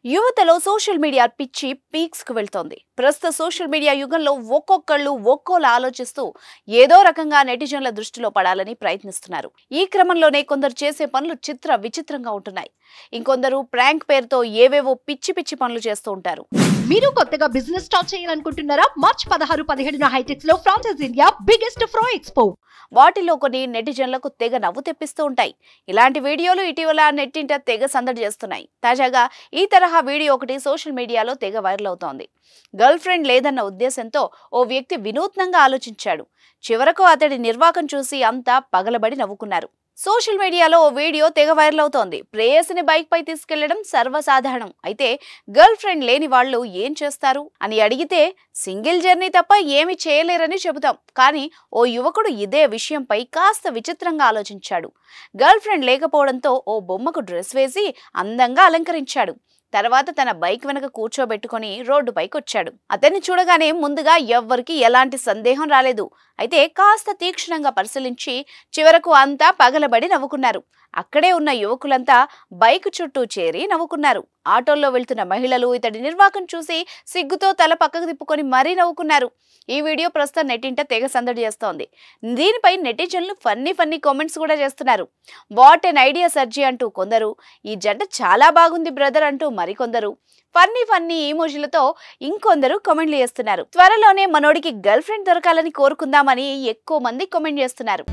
యువతలో social media పిచ్చి peaks కు వెళ్తోంది. ప్రస్తుత సోషల్ మీడియా యుగంలో ఒక్కొక్కళ్ళు ఒక్కోలా ఆలోచిస్తూ ఏదో రకంగా నెటిజన్ల దృష్టిలో పడాలని ప్రయత్నిస్తున్నారు. ఈ క్రమంలోనే కొందరు చేసే పనులు విచిత్రంగా ఉంటున్నాయి. ఇంకొందరు ప్రాంక్ పేరుతో ఏవేవో పిచ్చి పిచ్చి పనులు చేస్తూ ఉంటారు. మీరు కొత్తగా బిజినెస్ స్టార్ట్ చేయాలనుకుంటున్నారా? మార్చ్ 16-17 హైటెక్స్ లో ఫ్రాన్సెస్ ఇండియా బిగ్గెస్ట్ ఫ్రో ఎక్స్పో. వాటిలో కొన్ని నెటిజన్లకు తెగ నవ్వు తెప్పిస్తూ ఉంటాయి. ఇలాంటి వీడియోలు ఇటీవల నెట్టింట తెగ సందడి చేస్తున్నాయి. తాజాగా ఈ తరహా వీడియో ఒకటి సోషల్ మీడియాలో తెగ వైరల్ అవుతోంది. గర్ల్ ఫ్రెండ్ లేదన్న ఉద్దేశంతో ఓ వ్యక్తి వినూత్నంగా ఆలోచించాడు. చివరకు అతడి నిర్వాకం చూసి అంతా పగలబడి నవ్వుకున్నారు. సోషల్ మీడియాలో ఓ వీడియో తెగ వైరల్ అవుతోంది. ప్రేయసిని బైక్ పై తీసుకెళ్లడం సర్వసాధారణం. అయితే గర్ల్ ఫ్రెండ్ లేని వాళ్ళు ఏం చేస్తారు అని అడిగితే సింగిల్ జర్నీ తప్ప ఏమి చేయలేరని చెబుతాం. కానీ ఓ యువకుడు ఇదే విషయంపై కాస్త విచిత్రంగా ఆలోచించాడు. గర్ల్ ఫ్రెండ్ లేకపోవడంతో ఓ బొమ్మకు డ్రెస్ వేసి అందంగా అలంకరించాడు. తర్వాత తన బైక్ వెనక కూర్చోబెట్టుకుని రోడ్డుపైకి వచ్చాడు. అతన్ని చూడగానే ముందుగా ఎవ్వరికి ఎలాంటి సందేహం రాలేదు. అయితే కాస్త తీక్షణంగా పరిశీలించి చివరకు అంతా పగలబడి నవ్వుకున్నారు. అక్కడే ఉన్న యువకులంతా బైక్ చుట్టూ చేరి నవ్వుకున్నారు. ఆటోల్లో వెళ్తున్న మహిళలు ఇతడి నిర్వాకం చూసి సిగ్గుతో తల పక్కకు తిప్పుకొని మరీ నవ్వుకున్నారు. ఈ వీడియో ప్రస్తుతం నెట్టింట తెగ సందడి చేస్తోంది. దీనిపై నెటిజన్లు ఫన్నీ కామెంట్స్ కూడా చేస్తున్నారు. వాట్ ఎన్ ఐడియా సర్జీ అంటూ కొందరు, ఈ జంట చాలా బాగుంది బ్రదర్ అంటూ మరికొందరు, ఫన్నీ ఈమోజీలతో ఇంకొందరు కామెంట్లు చేస్తున్నారు. త్వరలోనే మనోడికి గర్ల్ ఫ్రెండ్ దొరకాలని కోరుకుందామని ఎక్కువ మంది కామెంట్ చేస్తున్నారు.